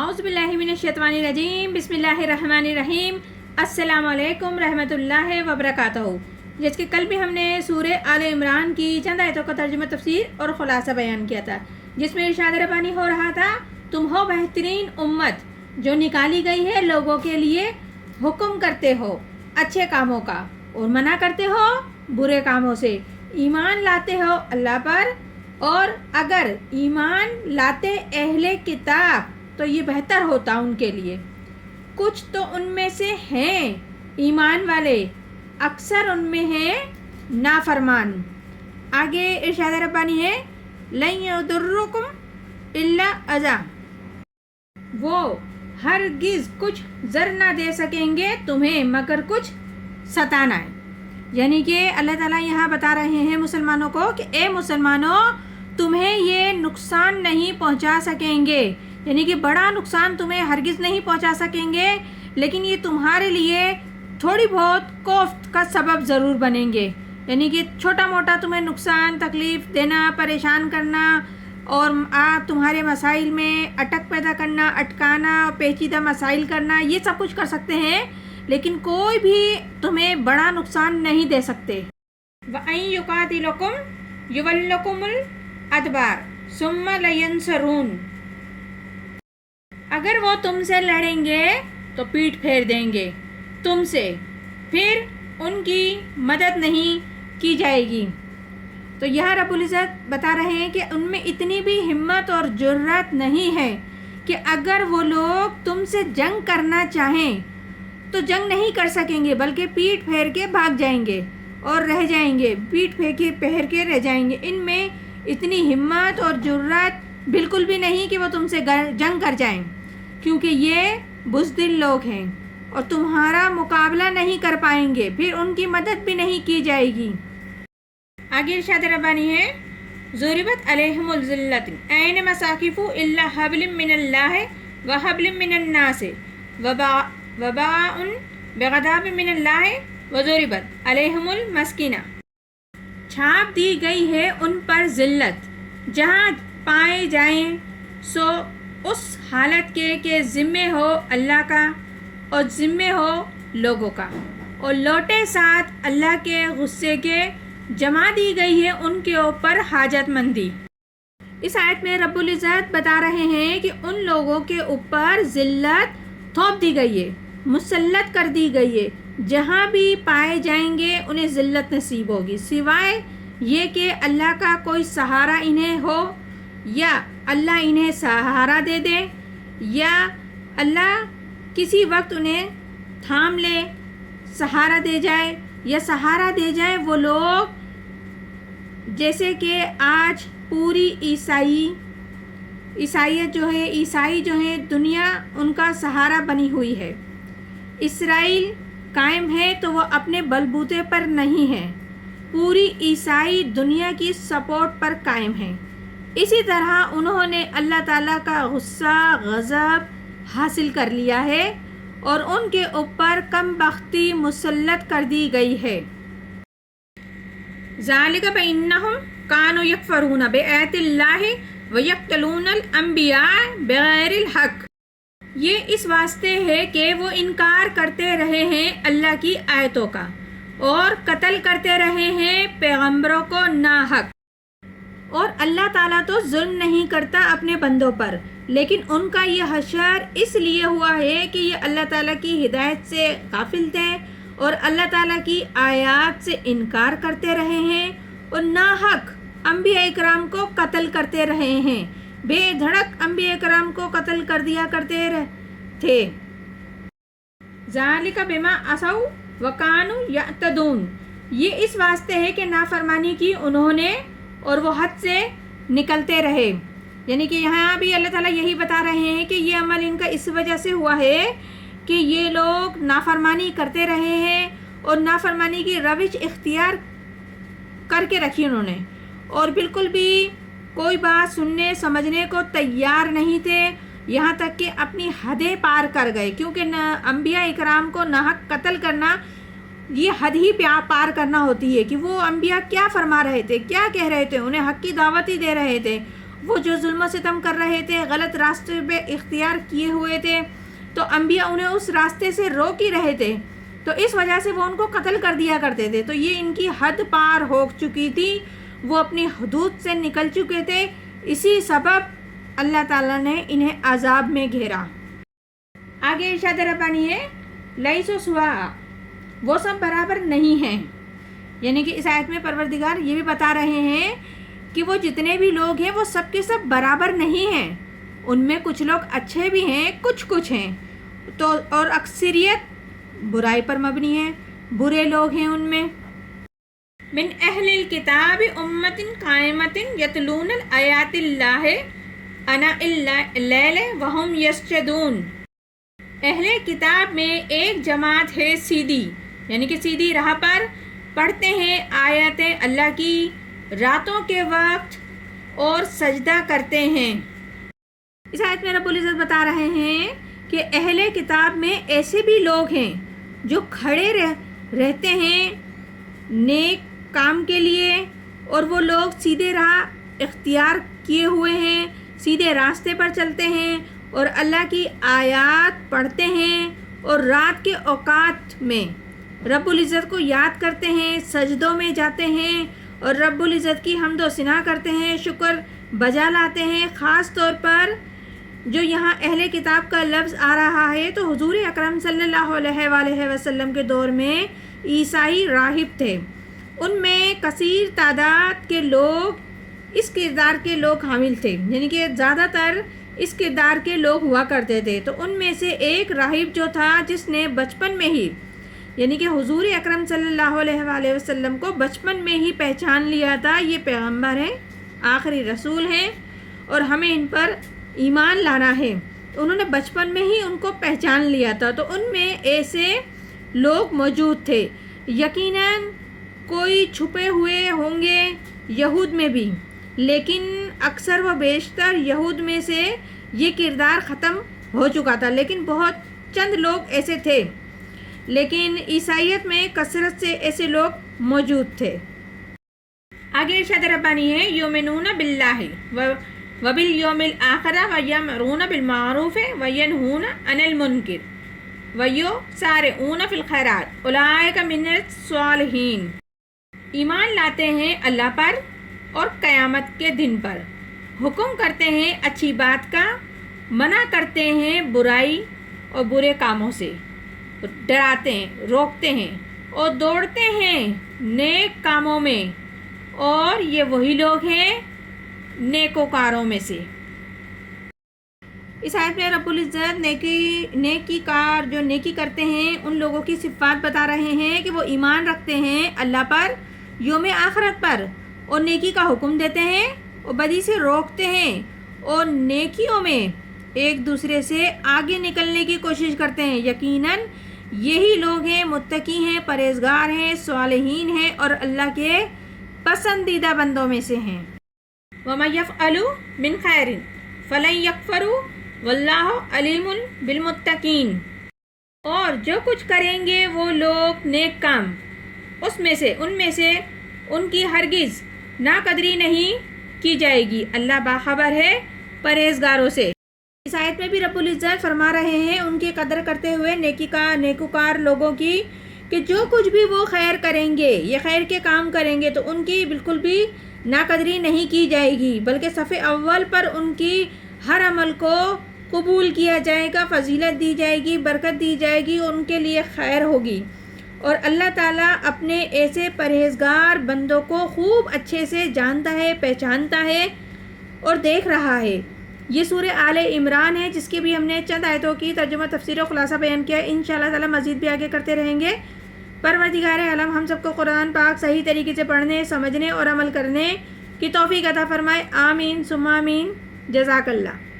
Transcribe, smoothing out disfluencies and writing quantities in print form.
اعوذ باللہ من الشیطان الرجیم بسم اللہ الرحمن الرحیم السلام علیکم رحمۃ اللہ وبرکاتہ۔ جس کے کل بھی ہم نے سورہ آل عمران کی چند آیتوں کا ترجمہ تفسیر اور خلاصہ بیان کیا تھا، جس میں ارشاد ربانی ہو رہا تھا تم ہو بہترین امت جو نکالی گئی ہے لوگوں کے لیے، حکم کرتے ہو اچھے کاموں کا اور منع کرتے ہو برے کاموں سے، ایمان لاتے ہو اللہ پر، اور اگر ایمان لاتے اہل کتاب تو یہ بہتر ہوتا ان کے لیے۔ کچھ تو ان میں سے ہیں ایمان والے، اکثر ان میں ہیں نافرمان۔ آگے ارشاد ربانی ہے لن یضرکم الا اذی، وہ ہرگز کچھ ضر نہ دے سکیں گے تمہیں مگر کچھ ستانا ہے۔ یعنی کہ اللہ تعالیٰ یہاں بتا رہے ہیں مسلمانوں کو کہ اے مسلمانوں، تمہیں یہ نقصان نہیں پہنچا سکیں گے، یعنی کہ بڑا نقصان تمہیں ہرگز نہیں پہنچا سکیں گے، لیکن یہ تمہارے لیے تھوڑی بہت کوفت کا سبب ضرور بنیں گے، یعنی کہ چھوٹا موٹا تمہیں نقصان تکلیف دینا، پریشان کرنا اور تمہارے مسائل میں اٹک پیدا کرنا، اٹکانا، پیچیدہ مسائل کرنا، یہ سب کچھ کر سکتے ہیں، لیکن کوئی بھی تمہیں بڑا نقصان نہیں دے سکتے۔ وَأَن يُقَاتِلُوكُمْ يُوَلُّوكُمُ الْأَدْبَارَ ثُمَّ لَيَنصُرُونَ، اگر وہ تم سے لڑیں گے تو پیٹھ پھیر دیں گے تم سے، پھر ان کی مدد نہیں کی جائے گی۔ تو یہاں رب العزت بتا رہے ہیں کہ ان میں اتنی بھی ہمت اور جرات نہیں ہے کہ اگر وہ لوگ تم سے جنگ کرنا چاہیں تو جنگ نہیں کر سکیں گے، بلکہ پیٹھ پھیر کے بھاگ جائیں گے اور رہ جائیں گے، پیٹھ پھیر کے رہ جائیں گے۔ ان میں اتنی ہمت اور جرات بالکل بھی نہیں کہ وہ تم سے جنگ کر جائیں، کیونکہ یہ بزدل لوگ ہیں اور تمہارا مقابلہ نہیں کر پائیں گے، پھر ان کی مدد بھی نہیں کی جائے گی۔ آگے ارشاد ربانی ہے ضربت علیہم الذلۃ اینما ثقفوا الا حبل من اللہ وحبل من الناس وباء بغضب من اللہ وضربت علیہم المسکنہ، چھاپ دی گئی ہے ان پر ذلت جہاں پائے جائیں سو اس حالت کے کہ ذمے ہو اللہ کا اور ذمے ہو لوگوں کا، اور لوٹے ساتھ اللہ کے غصے کے جما دی گئی ہے ان کے اوپر حاجت مندی۔ اس آیت میں رب العزت بتا رہے ہیں کہ ان لوگوں کے اوپر ذلت تھوپ دی گئی ہے، مسلط کر دی گئی ہے، جہاں بھی پائے جائیں گے انہیں ذلت نصیب ہوگی، سوائے یہ کہ اللہ کا کوئی سہارا انہیں ہو، یا اللہ انہیں سہارا دے دے، یا اللہ کسی وقت انہیں تھام لے، سہارا دے جائے، یا سہارا دے جائے وہ لوگ جیسے کہ آج پوری عیسائیت جو ہے، عیسائی جو ہیں، دنیا ان کا سہارا بنی ہوئی ہے۔ اسرائیل قائم ہے تو وہ اپنے بلبوتے پر نہیں ہے، پوری عیسائی دنیا کی سپورٹ پر قائم ہے۔ اسی طرح انہوں نے اللہ تعالیٰ کا غصہ، غضب حاصل کر لیا ہے اور ان کے اوپر کم بختی مسلط کر دی گئی ہے۔ ذالک بانہم کانوا یکفرون بآیات اللہ ویقتلون الانبیاء بغیر الحق، یہ اس واسطے ہے کہ وہ انکار کرتے رہے ہیں اللہ کی آیتوں کا اور قتل کرتے رہے ہیں پیغمبروں کو ناحق۔ اور اللہ تعالیٰ تو ظلم نہیں کرتا اپنے بندوں پر، لیکن ان کا یہ حشر اس لیے ہوا ہے کہ یہ اللہ تعالیٰ کی ہدایت سے غافل تھے اور اللہ تعالیٰ کی آیات سے انکار کرتے رہے ہیں اور ناحق انبیاء کرام کو قتل کرتے رہے ہیں، بے دھڑک انبیاء کرام کو قتل کر دیا کرتے تھے۔ ذالک بما عصوا وکانوا یعتدون، یہ اس واسطے ہے کہ نافرمانی کی انہوں نے اور وہ حد سے نکلتے رہے۔ یعنی کہ یہاں بھی اللہ تعالیٰ یہی بتا رہے ہیں کہ یہ عمل ان کا اس وجہ سے ہوا ہے کہ یہ لوگ نافرمانی کرتے رہے ہیں اور نافرمانی کی روش اختیار کر کے رکھی انہوں نے، اور بالکل بھی کوئی بات سننے سمجھنے کو تیار نہیں تھے، یہاں تک کہ اپنی حدیں پار کر گئے، کیونکہ انبیاء اکرام کو ناحق قتل کرنا یہ حد ہی پار کرنا ہوتی ہے کہ وہ انبیاء کیا فرما رہے تھے، کیا کہہ رہے تھے، انہیں حق کی دعوت ہی دے رہے تھے، وہ جو ظلم و ستم کر رہے تھے، غلط راستے پہ اختیار کیے ہوئے تھے، تو انبیاء انہیں اس راستے سے روک ہی رہے تھے، تو اس وجہ سے وہ ان کو قتل کر دیا کرتے تھے. تو یہ ان کی حد پار ہو چکی تھی، وہ اپنی حدود سے نکل چکے تھے. اسی سبب اللہ تعالیٰ نے انہیں عذاب میں گھیرا. آگے ارشاد ربانی ہے لیسوا سواء، وہ سب برابر نہیں ہیں. یعنی کہ اس آیت میں پروردگار یہ بھی بتا رہے ہیں کہ وہ جتنے بھی لوگ ہیں وہ سب کے سب برابر نہیں ہیں. ان میں کچھ لوگ اچھے بھی ہیں، کچھ ہیں، تو اور اکثریت برائی پر مبنی ہے، برے لوگ ہیں ان میں. من اہل الکتاب امت قائمت یتلون آیات اللہ اناء اللیل وہم یسجدون. اہل کتاب میں ایک جماعت ہے سیدھی، یعنی کہ سیدھی راہ پر پڑھتے ہیں آیات اللہ کی راتوں کے وقت اور سجدہ کرتے ہیں. اس آیت میں رب العزت بتا رہے ہیں کہ اہل کتاب میں ایسے بھی لوگ ہیں جو کھڑے رہتے ہیں نیک کام کے لیے، اور وہ لوگ سیدھے راہ اختیار کیے ہوئے ہیں، سیدھے راستے پر چلتے ہیں اور اللہ کی آیات پڑھتے ہیں، اور رات کے اوقات میں رب العزت کو یاد کرتے ہیں، سجدوں میں جاتے ہیں اور رب العزت کی حمد و ثنا کرتے ہیں، شکر بجا لاتے ہیں. خاص طور پر جو یہاں اہل کتاب کا لفظ آ رہا ہے تو حضور اکرم صلی اللہ علیہ وآلہ وسلم کے دور میں عیسائی راہب تھے. ان میں کثیر تعداد کے لوگ اس کردار کے لوگ حامل تھے، یعنی کہ زیادہ تر اس کردار کے لوگ ہوا کرتے تھے. تو ان میں سے ایک راہب جو تھا جس نے بچپن میں ہی، یعنی کہ حضور اکرم صلی اللہ علیہ وآلہ وسلم کو بچپن میں ہی پہچان لیا تھا، یہ پیغمبر ہیں، آخری رسول ہیں اور ہمیں ان پر ایمان لانا ہے. انہوں نے بچپن میں ہی ان کو پہچان لیا تھا. تو ان میں ایسے لوگ موجود تھے. یقیناً کوئی چھپے ہوئے ہوں گے یہود میں بھی، لیکن اکثر و بیشتر یہود میں سے یہ کردار ختم ہو چکا تھا، لیکن بہت چند لوگ ایسے تھے. لیکن عیسائیت میں کثرت سے ایسے لوگ موجود تھے. آگے ارشاد ربانی ہے یؤمنون باللہ وبالیوم الآخر ویأمرون بالمعروف وینہون عن المنکر ویسارعون فی الخیرات اولئک من الصالحین. ایمان لاتے ہیں اللہ پر اور قیامت کے دن پر، حکم کرتے ہیں اچھی بات کا، منع کرتے ہیں برائی اور برے کاموں سے، ڈراتے ہیں، روکتے ہیں اور دوڑتے ہیں نیک کاموں میں، اور یہ وہی لوگ ہیں نیکوکاروں میں سے. اس آیت میں رب العزت نیکی کار جو نیکی کرتے ہیں ان لوگوں کی صفات بتا رہے ہیں کہ وہ ایمان رکھتے ہیں اللہ پر، یوم آخرت پر، اور نیکی کا حکم دیتے ہیں اور بدی سے روکتے ہیں، اور نیکیوں میں ایک دوسرے سے آگے نکلنے کی کوشش کرتے ہیں. یقیناً یہی لوگ ہیں، متقی ہیں، پرہیزگار ہیں، صالحین ہیں اور اللہ کے پسندیدہ بندوں میں سے ہیں. وَمَن يَفْعَلُ مِنْ خَيْرٍ فَلَن يَكْفُرْ وَاللَّهُ عَلِيمٌ بِالْمُتَّقِينَ. اور جو کچھ کریں گے وہ لوگ نیک کام، ان میں سے ان کی ہرگز ناقدری نہیں کی جائے گی، اللہ باخبر ہے پرہیزگاروں سے. اس آیت میں بھی رب العزت فرما رہے ہیں ان کی قدر کرتے ہوئے نیکوکار لوگوں کی کہ جو کچھ بھی وہ خیر کریں گے، یہ خیر کے کام کریں گے تو ان کی بالکل بھی ناقدری نہیں کی جائے گی، بلکہ صف اول پر ان کی ہر عمل کو قبول کیا جائے گا، فضیلت دی جائے گی، برکت دی جائے گی، اور ان کے لیے خیر ہوگی. اور اللہ تعالیٰ اپنے ایسے پرہیزگار بندوں کو خوب اچھے سے جانتا ہے، پہچانتا ہے اور دیکھ رہا ہے. یہ سورہ آل عمران ہے جس کی بھی ہم نے چند آیتوں کی ترجمہ تفسیر و خلاصہ بیان کیا. انشاءاللہ تعالیٰ مزید بھی آگے کرتے رہیں گے. پروردگار عالم ہم سب کو قرآن پاک صحیح طریقے سے پڑھنے، سمجھنے اور عمل کرنے کی توفیق عطا فرمائے. آمین ثم آمین. جزاک اللہ.